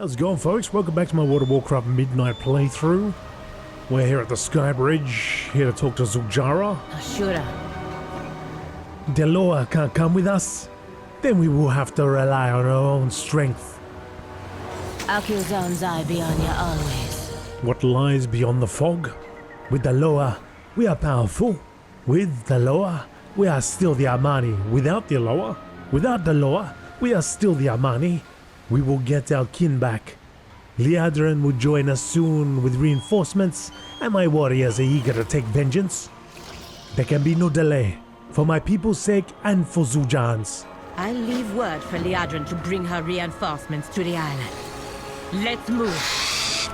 How's it going, folks? Welcome back to my World of Warcraft Midnight playthrough. We're here at the Sky Bridge, here to talk to Zul'jara. Ashura. Deloa can't come with us? Then we will have to rely on our own strength. Akilzon's eye be on you always. What lies beyond the fog? With Deloa, we are powerful. With Deloa, we are still the Armani. Without Deloa, we are still the Armani. We will get our kin back. Liadran will join us soon with reinforcements, and my warriors are eager to take vengeance. There can be no delay, for my people's sake and for Zul'jara's. I'll leave word for Liadran to bring her reinforcements to the island. Let's move.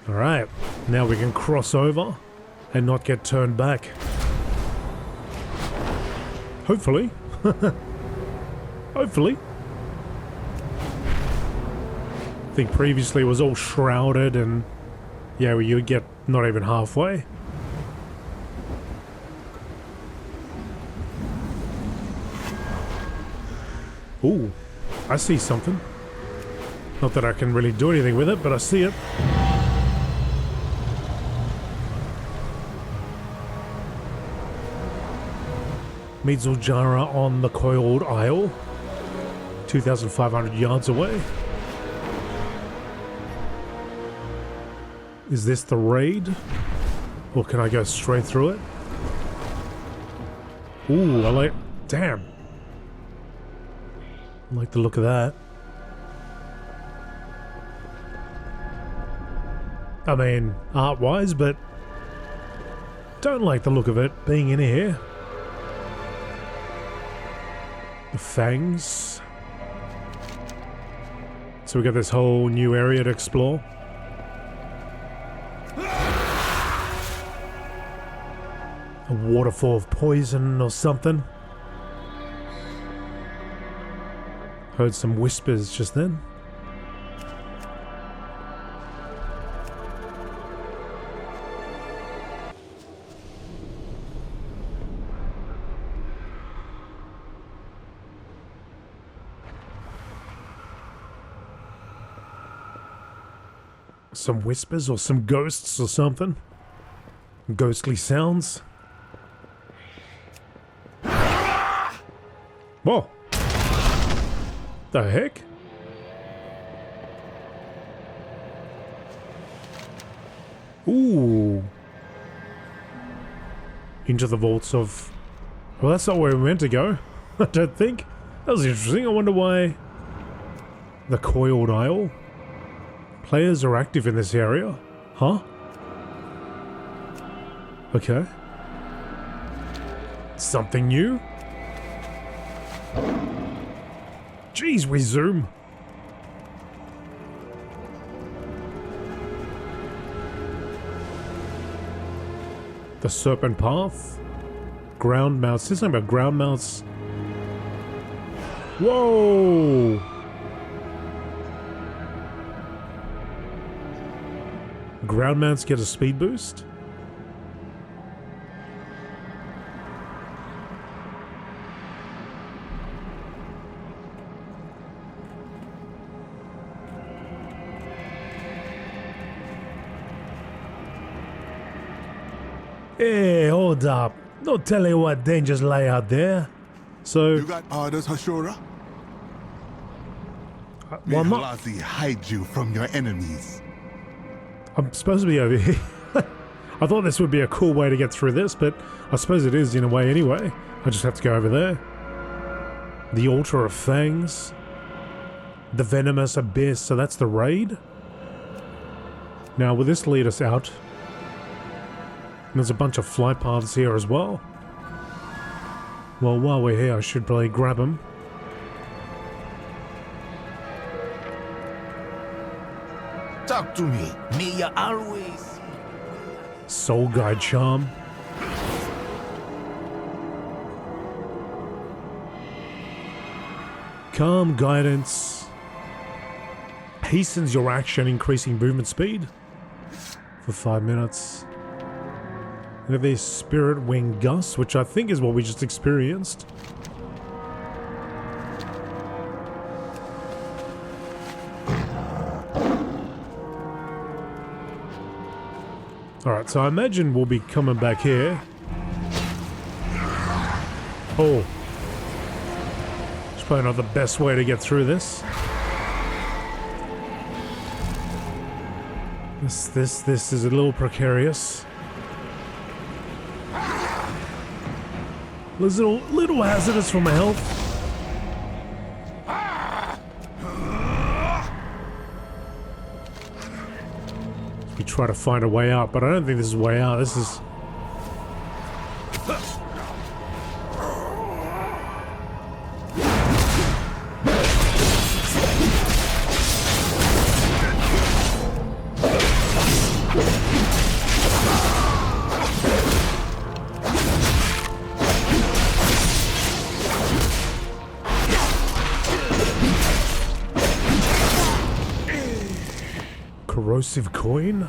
Alright, now we can cross over and not get turned back. Hopefully. Hopefully. I think previously it was all shrouded and yeah, well, you'd get not even halfway. Ooh, I see something. Not that I can really do anything with it, but I see it. Meet Zul'jara on the Coiled Isle, 2,500 yards away. Is this the raid? Or can I go straight through it? Ooh, I like... Damn. I like the look of that. I mean, art-wise, but... don't like the look of it being in here. The fangs. So we got this whole new area to explore. A waterfall of poison or something. Heard some whispers just then. Some whispers or some ghosts or something. Ghostly sounds. Whoa! The heck? Ooh. Into the vaults of... well, that's not where we meant to go. I don't think. That was interesting. I wonder why... the Coiled Isle? Players are active in this area. Huh? Okay. Something new? Jeez, we zoom. The Serpent Path. Ground mounts. This is something about ground mounts. Whoa! Ground mounts get a speed boost. Hey, hold up. Don't tell me what dangers lie out there. So... you got orders, Ashura? Well, I'm May not... Halazi hide you from your enemies. I'm supposed to be over here. I thought this would be a cool way to get through this, but I suppose it is in a way anyway. I just have to go over there. The Altar of Fangs. The Venomous Abyss, so that's the raid. Now, will this lead us out? And there's a bunch of flight paths here as well. Well, while we're here, I should probably grab them. Talk to me. Me, you always. Soul Guide Charm. Calm Guidance. Hastens your action, increasing movement speed for 5 minutes. We have a Spirit Wing Gust, which I think is what we just experienced. Alright, so I imagine we'll be coming back here. Oh. It's probably not the best way to get through this. This is a little precarious. It's a little hazardous for my health. We try to find a way out, but I don't think this is a way out. This is... corrosive coin?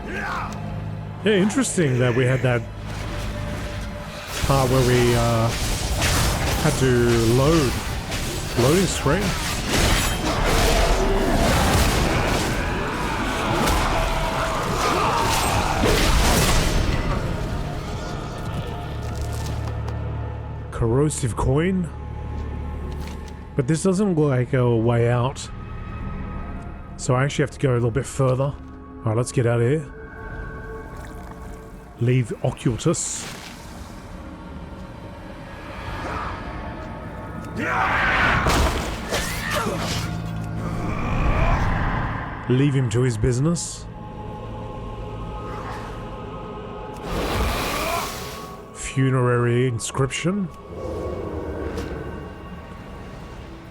Yeah, interesting that we had that part where we had to loading screen. Corrosive coin? But this doesn't look like a way out. So I actually have to go a little bit further. Alright, let's get out of here. Leave Occultus. Leave him to his business. Funerary inscription.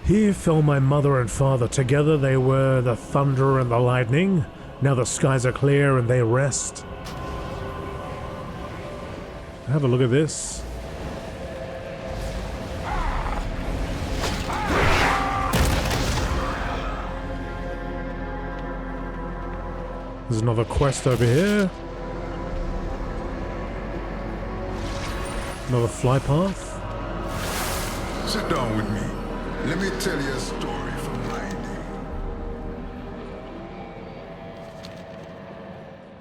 Here fell my mother and father. Together they were the thunder and the lightning. Now the skies are clear and they rest. Have a look at this. There's another quest over here. Another fly path. Sit down with me. Let me tell you a story from my day.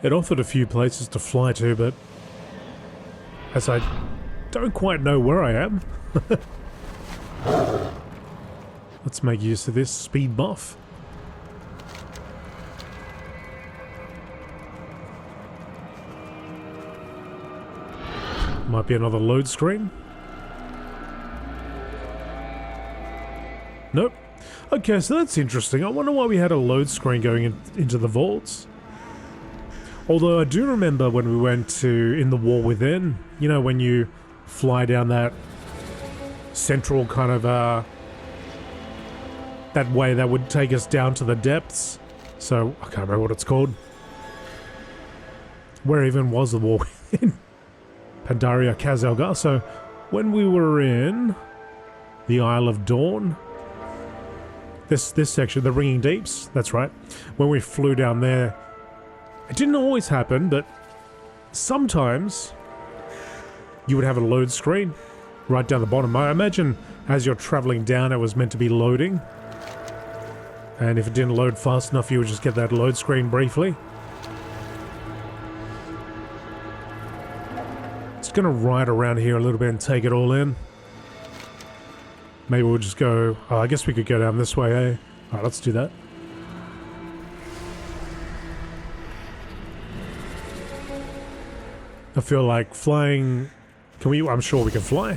It offered a few places to fly to, but as I don't quite know where I am. Let's make use of this speed buff. Might be another load screen. Nope. Okay, so that's interesting. I wonder why we had a load screen going into the vaults. Although I do remember when we went to In the War Within, you know, when you fly down that central kind of, that way that would take us down to the depths. So, I can't remember what it's called. Where even was the War Within? Pandaria Kazalgar. So, when we were in the Isle of Dawn, this section, the Ringing Deeps, that's right. When we flew down there, it didn't always happen, but sometimes you would have a load screen right down the bottom. I imagine as you're traveling down, it was meant to be loading. And if it didn't load fast enough, you would just get that load screen briefly. Just gonna ride around here a little bit and take it all in. Maybe we'll just go... Oh, I guess we could go down this way, eh? Alright, let's do that. I feel like flying... Can we... I'm sure we can fly.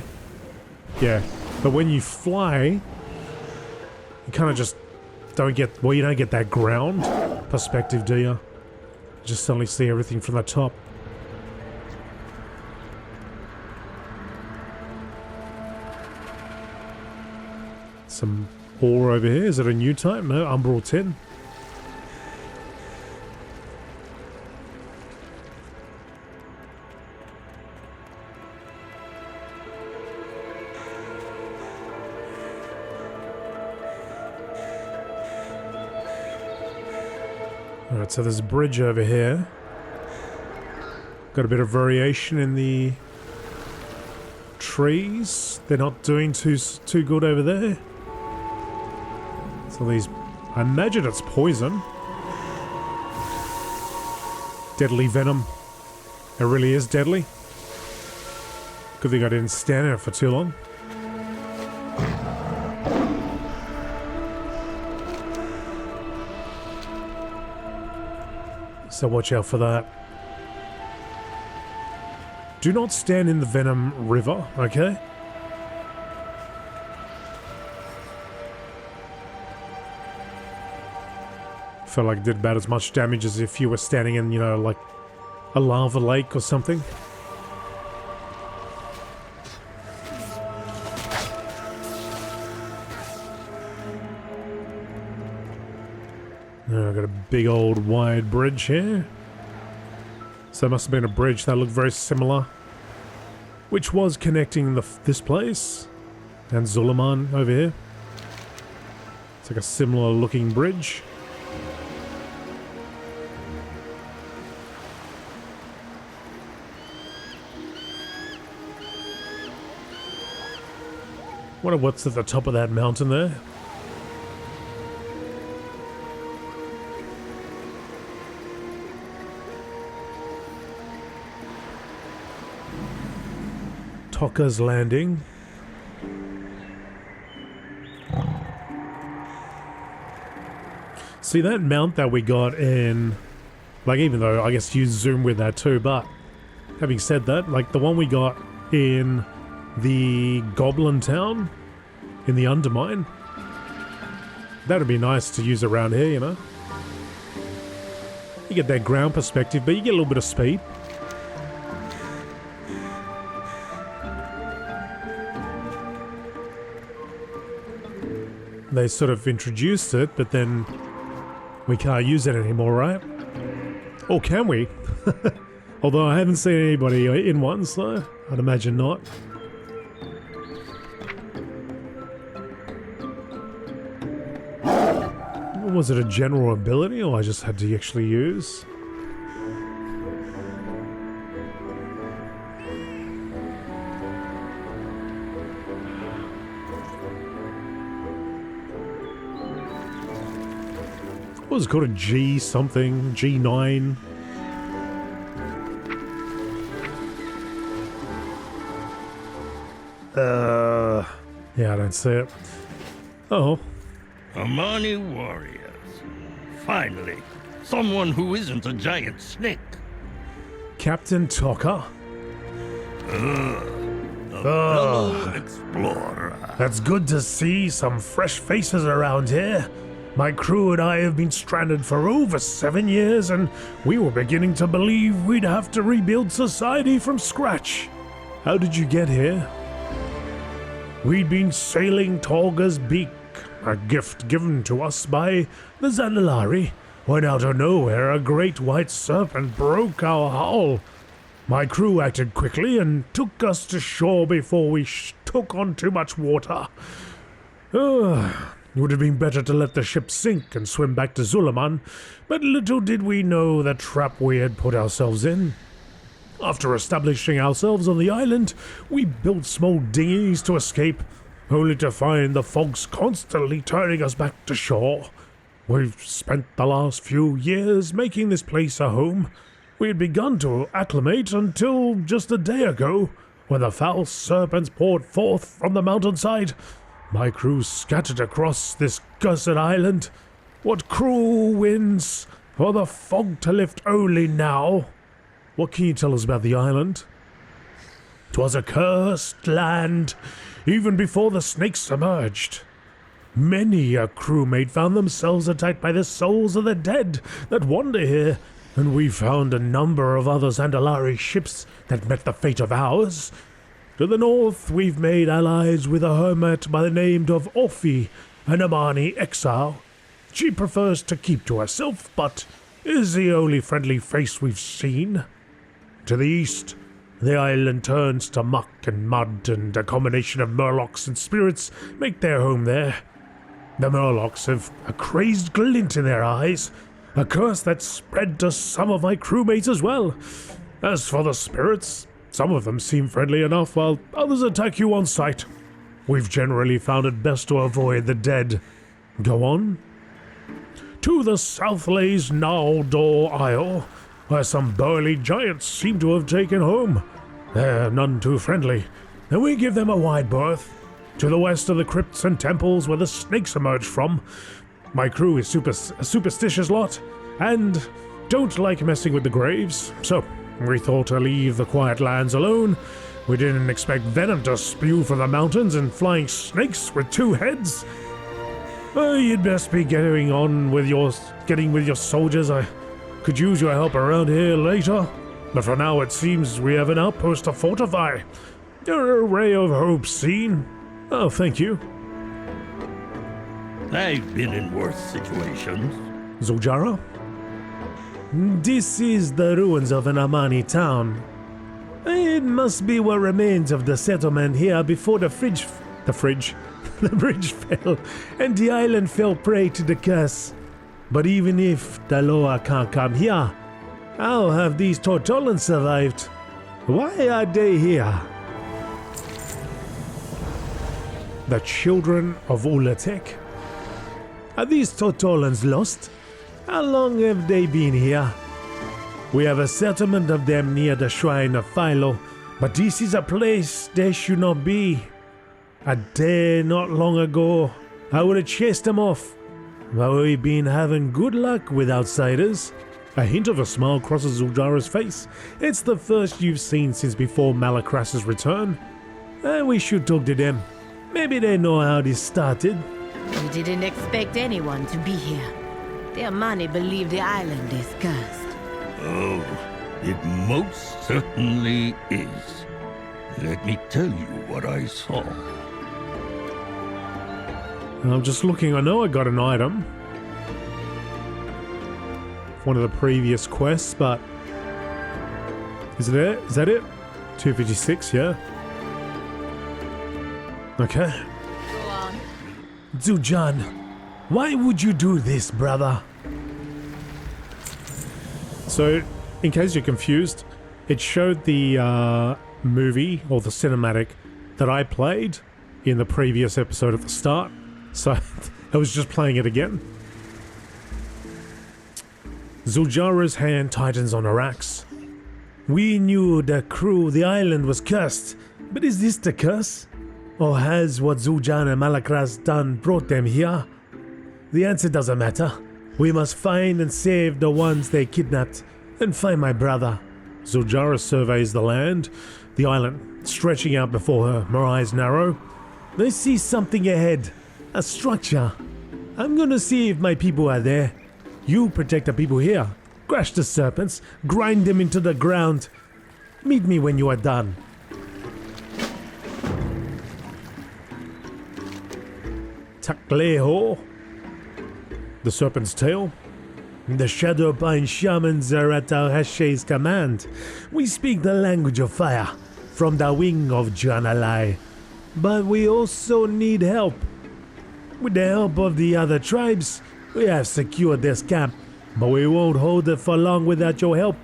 Yeah. But when you fly, you kind of just don't get... Well, you don't get that ground perspective, do you? You just suddenly see everything from the top. Some ore over here. Is it a new type? No, Umbral 10. Alright, so there's a bridge over here. Got a bit of variation in the trees. They're not doing too good over there. So these, I imagine it's poison. Deadly venom. It really is deadly. Good thing I didn't stand in it for too long. So watch out for that. Do not stand in the Venom River, okay? Felt like it did about as much damage as if you were standing in, you know, like a lava lake or something. Now I've got a big old wide bridge here. So it must have been a bridge that looked very similar, which was connecting this place and Zulaman over here. It's like a similar looking bridge. Wonder what's at the top of that mountain there. Tokka's Landing. See that mount that we got in, like, even though I guess you zoom with that too, but having said that, like the one we got in the Goblin Town in the Undermine, that'd be nice to use around here, you know? You get that ground perspective, but you get a little bit of speed. They sort of introduced it, but then we can't use it anymore, right? Or can we? Although I haven't seen anybody in one, so I'd imagine not. Was it a general ability, or I just had to actually use? What was it called? A G something? G9? Yeah, I don't see it. Oh. Amani warriors. Finally, someone who isn't a giant snake. Captain Tokka? Fellow explorer. That's good to see some fresh faces around here. My crew and I have been stranded for over 7 years, and we were beginning to believe we'd have to rebuild society from scratch. How did you get here? We'd been sailing Torga's Beak, a gift given to us by the Zandalari, when out of nowhere a great white serpent broke our hull. My crew acted quickly and took us to shore before we took on too much water. It would have been better to let the ship sink and swim back to Zulaman, but little did we know the trap we had put ourselves in. After establishing ourselves on the island, we built small dinghies to escape, only to find the fogs constantly turning us back to shore. We've spent the last few years making this place a home. We had begun to acclimate until just a day ago, when the foul serpents poured forth from the mountainside. My crew scattered across this cursed island. What cruel winds, for the fog to lift only now. What can you tell us about the island? 'Twas a cursed land, even before the snakes emerged. Many a crewmate found themselves attacked by the souls of the dead that wander here, and we found a number of other Zandalari ships that met the fate of ours. To the north, we've made allies with a hermit by the name of Orphi, an Amani exile. She prefers to keep to herself, but is the only friendly face we've seen. To the east, the island turns to muck and mud, and a combination of murlocs and spirits make their home there. The murlocs have a crazed glint in their eyes, a curse that's spread to some of my crewmates as well. As for the spirits, some of them seem friendly enough, while others attack you on sight. We've generally found it best to avoid the dead. Go on. To the south lays Naldor Isle, where some burly giants seem to have taken home. They're none too friendly, and we give them a wide berth. To the west are the crypts and temples where the snakes emerge from. My crew is a superstitious lot, and don't like messing with the graves, so we thought to leave the quiet lands alone. We didn't expect venom to spew from the mountains and flying snakes with 2 heads. You'd best be getting with your soldiers. I could use your help around here later, but for now it seems we have an outpost to fortify. You're a ray of hope seen. Oh, thank you. I've been in worse situations. Zuljara? This is the ruins of an Amani town. It must be what remains of the settlement here before the bridge fell and the island fell prey to the curse. But even if the Loa can't come here, how have these Tortolans survived? Why are they here? The children of Ulatek. Are these Tortolans lost? How long have they been here? We have a settlement of them near the shrine of Philo, but this is a place they should not be. A day not long ago, I would have chased them off. But we've been having good luck with outsiders. A hint of a smile crosses Zuljara's face. It's the first you've seen since before Malacras's return. We should talk to them. Maybe they know how this started. We didn't expect anyone to be here. The Amani believe the island is cursed. Oh, it most certainly is. Let me tell you what I saw. I'm just looking. I know I got an item. One of the previous quests, but... Is it it? Is that it? 256, yeah? Okay. Go on. Zujan, why would you do this, brother? So, in case you're confused, it showed the movie, or the cinematic, that I played in the previous episode at the start. So, I was just playing it again. Zuljara's hand tightens on her axe. We knew the island was cursed, but is this the curse? Or has what Zul'Jin and Malacras done brought them here? The answer doesn't matter. We must find and save the ones they kidnapped, and find my brother. Zuljara surveys the land, the island stretching out before her, her eyes narrow. I see something ahead, a structure. I'm gonna see if my people are there. You protect the people here. Crush the serpents, grind them into the ground. Meet me when you are done. Takleho, the serpent's tail. The Shadowpine shamans are at our Hashe's command. We speak the language of fire, from the wing of Janalai. But we also need help. With the help of the other tribes, we have secured this camp, but we won't hold it for long without your help.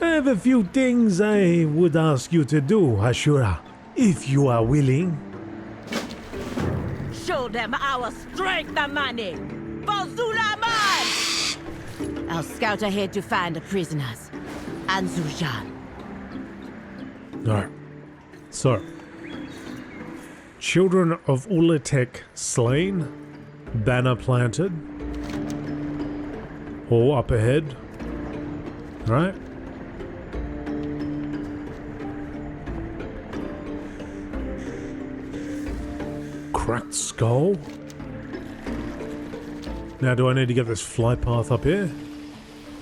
I have a few things I would ask you to do, Ashura, if you are willing. Show them our strength, Amani! For Zulaman! I'll scout ahead to find the prisoners. And Zul'Jin. Alright. So. Children of Ulatek slain. Banner planted. All up ahead. Right. Cracked skull. Now, do I need to get this fly path up here?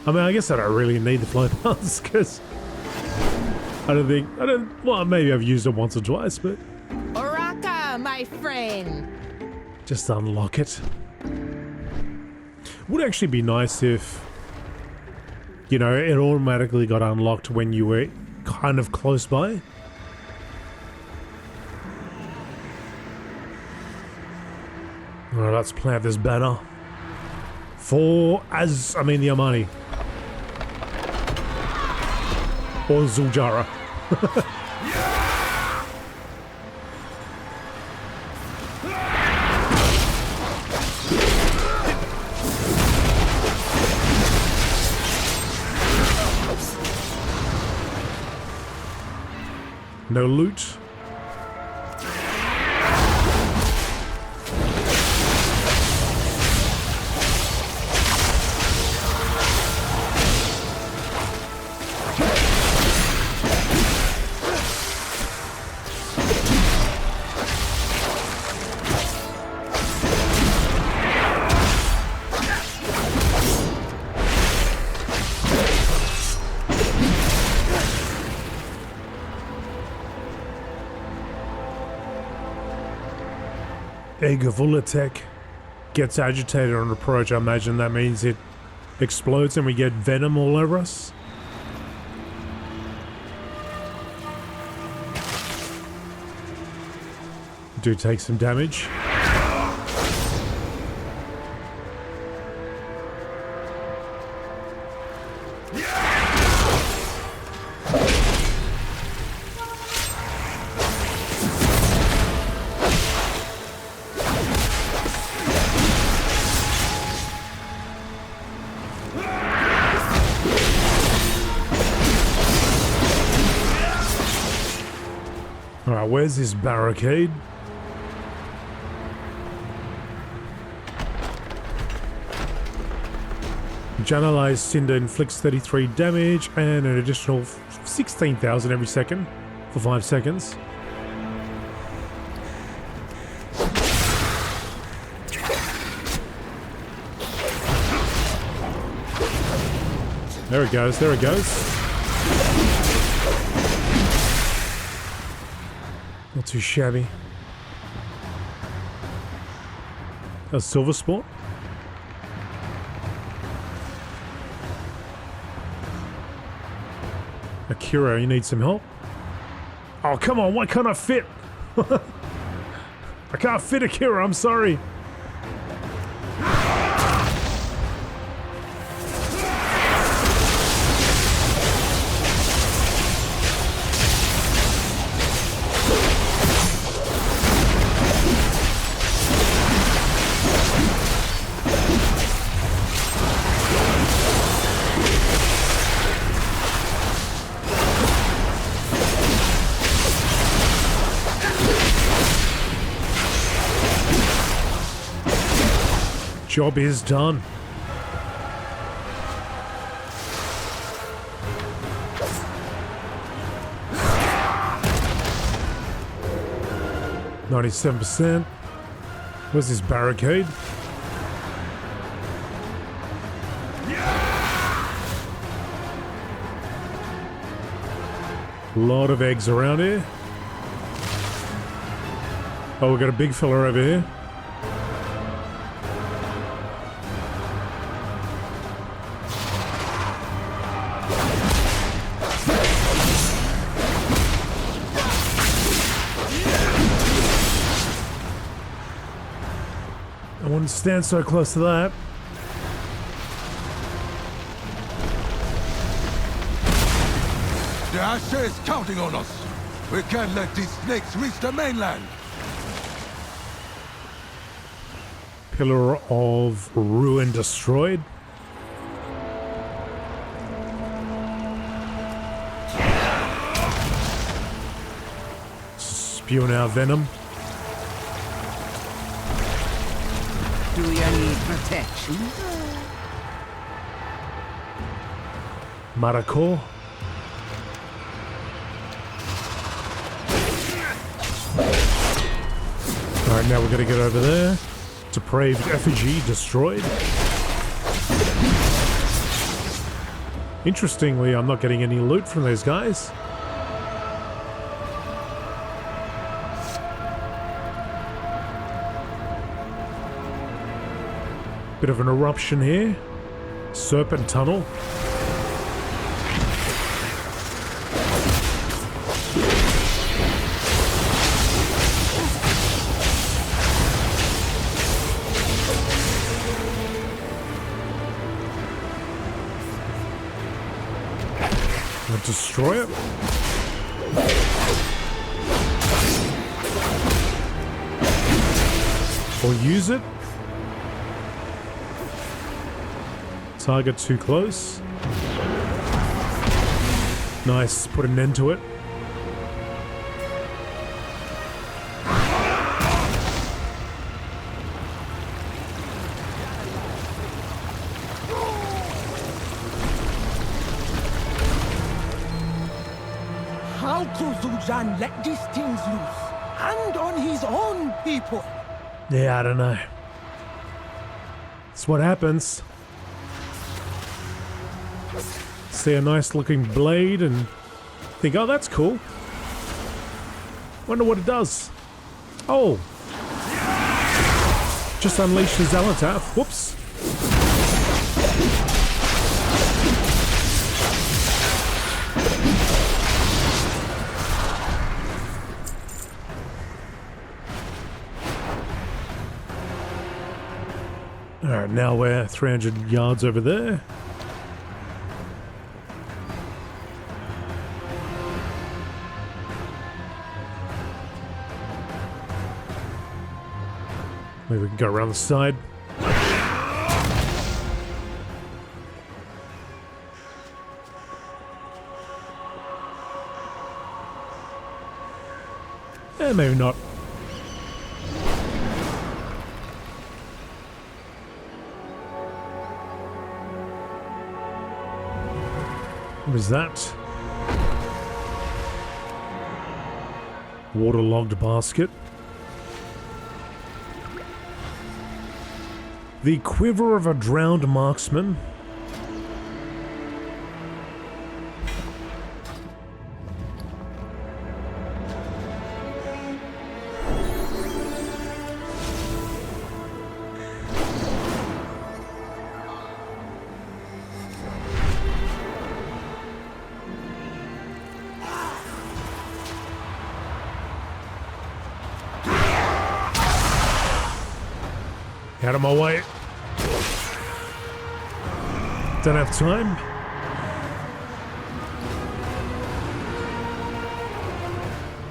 I mean, I guess I don't really need the fly paths because well, maybe I've used it once or twice, but Oraka, my friend. just unlock it. Would actually be nice if, you know, it automatically got unlocked when you were kind of close by. Alright, let's plant this banner. For the Amani. Or Zuljara. No loot. Egg of Ulatek gets agitated on approach. I imagine that means it explodes and we get venom all over us. Do take some damage. Alright, where's this barricade? Janalized Cinder inflicts 33 damage and an additional 16,000 every second for 5 seconds. There it goes, there it goes. Not too shabby. A silver sport. Akira, you need some help? Oh, come on, why can't I fit? I can't fit Akira, I'm sorry. Job is done. %. Where's this barricade? A lot of eggs around here. Oh, we got a big fella over here. I wouldn't stand so close to that. The Asher is counting on us. We can't let these snakes reach the mainland. Pillar of Ruin destroyed. Spewing out venom. Do you need protection? Marako. Alright, now we're gonna get over there. Depraved effigy destroyed. Interestingly, I'm not getting any loot from those guys. Bit of an eruption here. Serpent tunnel. Destroy it. Or use it. Target too close. Nice, put an end to it. to Zujan let these things loose? And on his own people? Yeah, I don't know. It's what happens. See a nice looking blade and think, oh, that's cool. Wonder what it does. Oh. Just unleashed his Zealotaf. Whoops. Alright, now we're 300 yards over there. Maybe we can go around the side. Maybe not. What is that? Waterlogged basket. The quiver of a drowned marksman. Out of my way. Don't have time.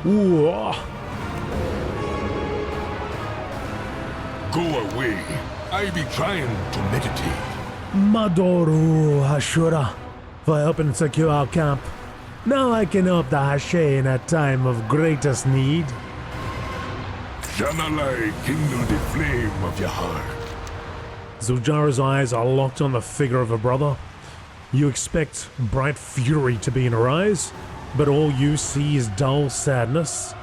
Ooh. Go away. I be trying to meditate. Madoru Hashura for helping secure our camp. Now I can help the Hashe in a time of greatest need. Janalai, kindle the flame of your heart. Zuljara's eyes are locked on the figure of her brother. You expect bright fury to be in her eyes, but all you see is dull sadness.